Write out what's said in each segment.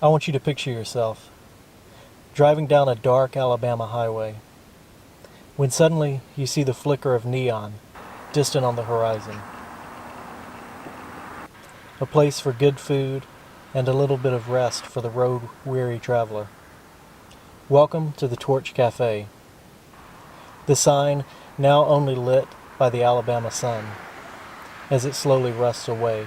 I want you to picture yourself driving down a dark Alabama highway when suddenly you see the flicker of neon distant on the horizon. A place for good food and a little bit of rest for the road-weary traveler. Welcome to the Torch Cafe. The sign now only lit by the Alabama sun as it slowly rusts away,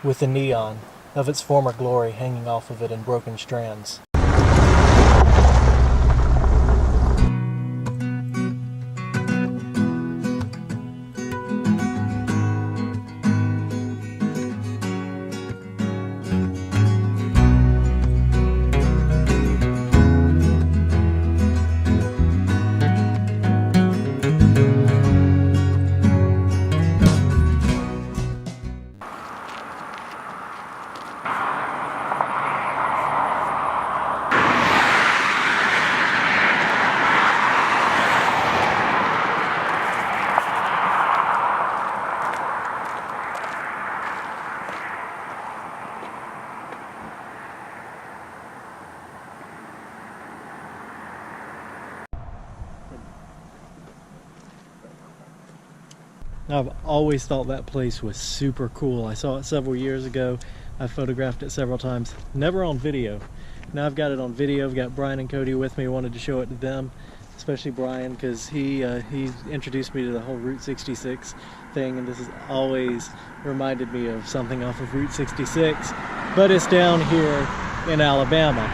with the neon of its former glory hanging off of it in broken strands. I've always thought that place was super cool. I saw it several years ago. I photographed it several times, never on video. Now I've got it on video. I've got Brian and Cody with me. I wanted to show it to them, especially Brian, because he introduced me to the whole Route 66 thing, and this has always reminded me of something off of Route 66, but it's down here in Alabama.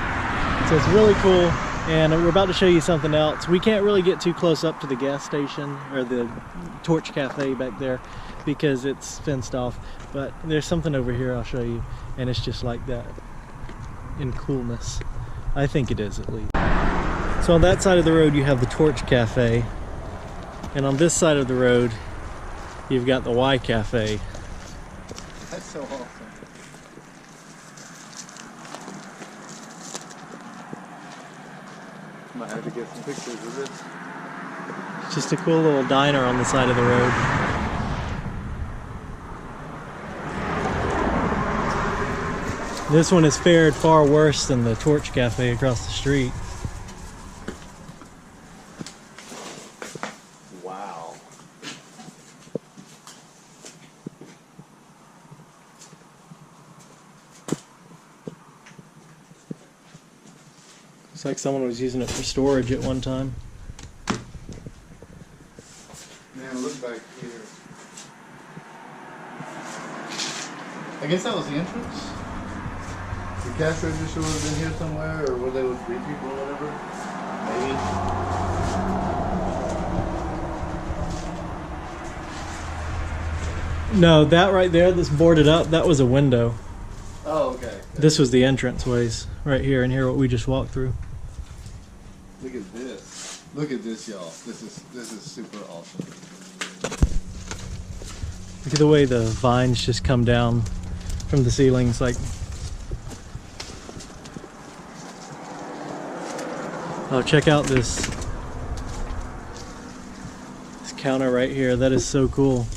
So it's really cool. And we're about to show you something else. We can't really get too close up to the gas station or the Torch Cafe back there because it's fenced off. But there's something over here I'll show you, and it's just like that in coolness. I think it is, at least. So on that side of the road you have the Torch Cafe, and on this side of the road you've got the Y Cafe. That's so awesome. Might have to get some pictures of this. It's just a cool little diner on the side of the road. This one has fared far worse than the Torch Cafe across the street. Wow. Looks like someone was using it for storage at one time. Man, look back here. I guess that was the entrance. The cash register would have been here somewhere, or where they would greet people or whatever. Maybe. No, that right there that's boarded up, that was a window. Oh, okay. This was the entrance ways right here, and here what we just walked through. Look at this. Look at this, y'all. This is super awesome. Look at the way the vines just come down from the ceilings. Like, oh, check out this counter right here. That is so cool.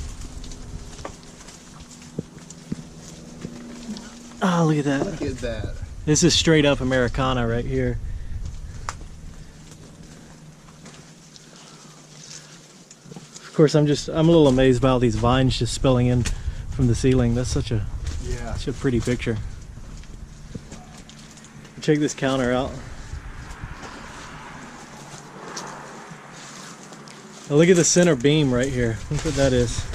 Oh, look at that. Look at that. This is straight up Americana right here. Of course, I'm a little amazed by all these vines just spilling in from the ceiling. That's such a pretty picture. Check this counter out. Oh, look at the center beam right here. Look what that is.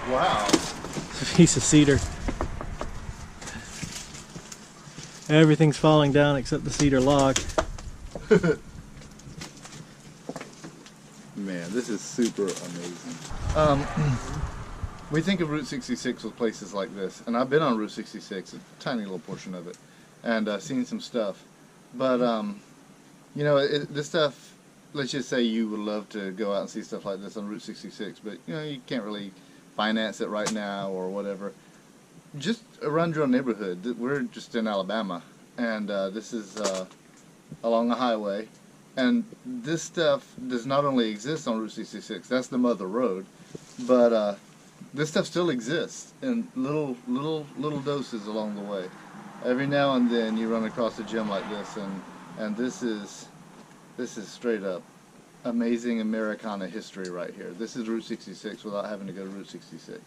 Wow. It's a piece of cedar. Everything's falling down except the cedar log. Man, this is super amazing. We think of Route 66 with places like this, and I've been on Route 66, a tiny little portion of it, and seen some stuff. But you know, this stuff. Let's just say you would love to go out and see stuff like this on Route 66, but you know, you can't really finance it right now or whatever. Just around your neighborhood. We're just in Alabama, and this is along the highway, and this stuff does not only exist on Route 66. That's the mother road, but this stuff still exists in little doses along the way. every now and then you run across a gem like this, and this is straight up amazing Americana history right here. This is Route 66 without having to go to Route 66.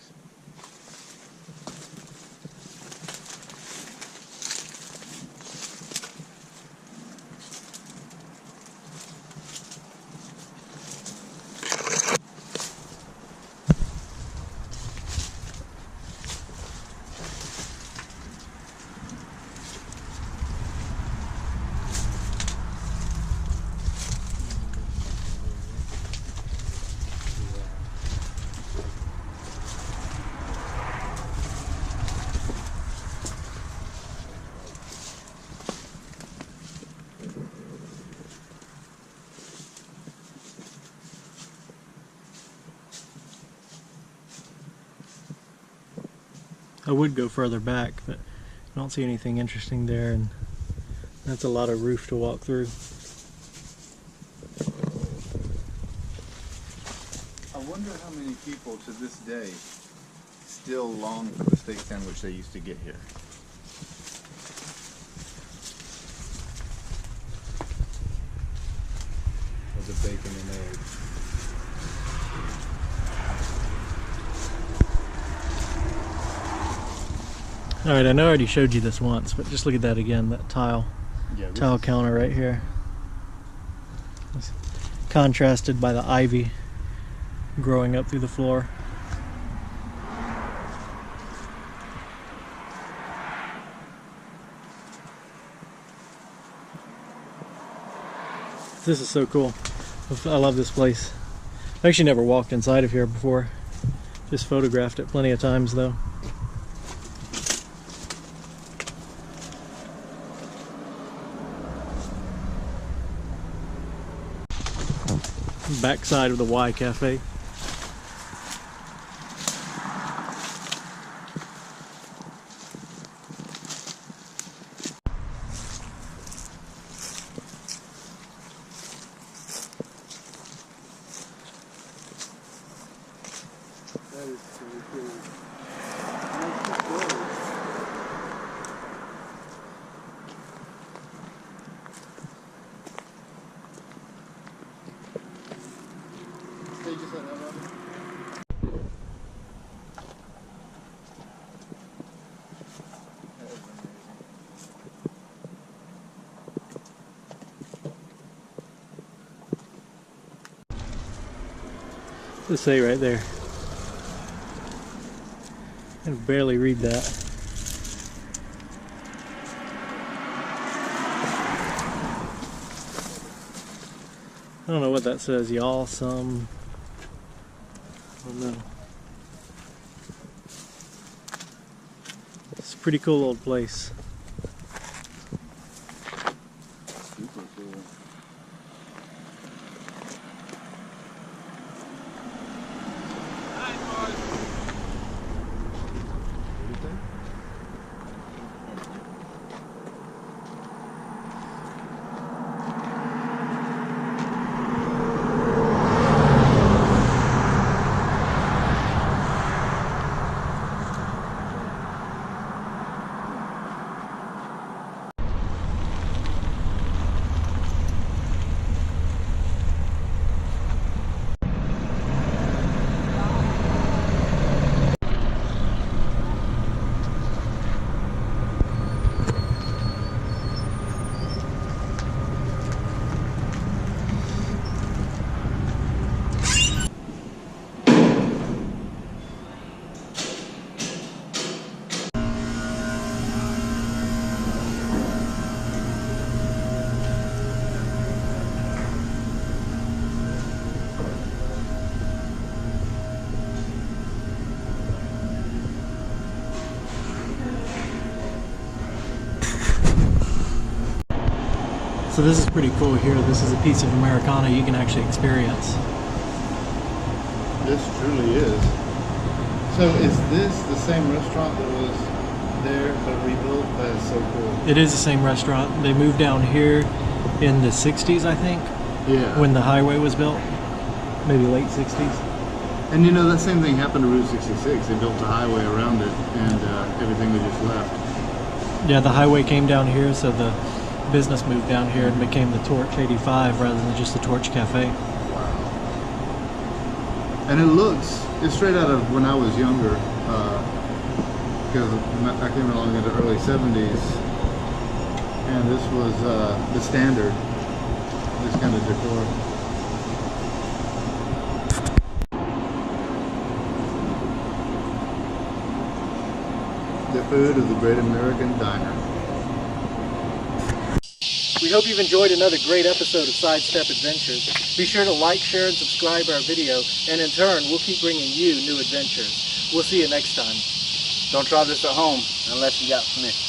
I would go further back, but I don't see anything interesting there, and that's a lot of roof to walk through. I wonder how many people to this day still long for the steak sandwich they used to get here. With the bacon and eggs. Alright, I know I already showed you this once, but just look at that again, that tile counter right here. It's contrasted by the ivy growing up through the floor. This is so cool. I love this place. I've actually never walked inside of here before. Just photographed it plenty of times though. Backside of the Y Cafe. That is so cool. Let's say right there. I can barely read that. I don't know what that says, y'all. Some. I don't know. It's a pretty cool old place. Super cool. So this is pretty cool here. This is a piece of Americana you can actually experience. This truly is. So is this the same restaurant that was there but rebuilt? That is so cool. It is the same restaurant. They moved down here in the 60s, I think. Yeah. When the highway was built. Maybe late 60s. And you know, that same thing happened to Route 66. They built a highway around it and everything was just left. Yeah, the highway came down here, so the business moved down here and became the Torch 85 rather than just the Torch Cafe. Wow. And it's straight out of when I was younger, because I came along in the early 70s, and this was the standard, this kind of decor. The food of the Great American Diner. We hope you've enjoyed another great episode of Sidestep Adventures. Be sure to like, share, and subscribe our video, and in turn, we'll keep bringing you new adventures. We'll see you next time. Don't try this at home unless you got permission.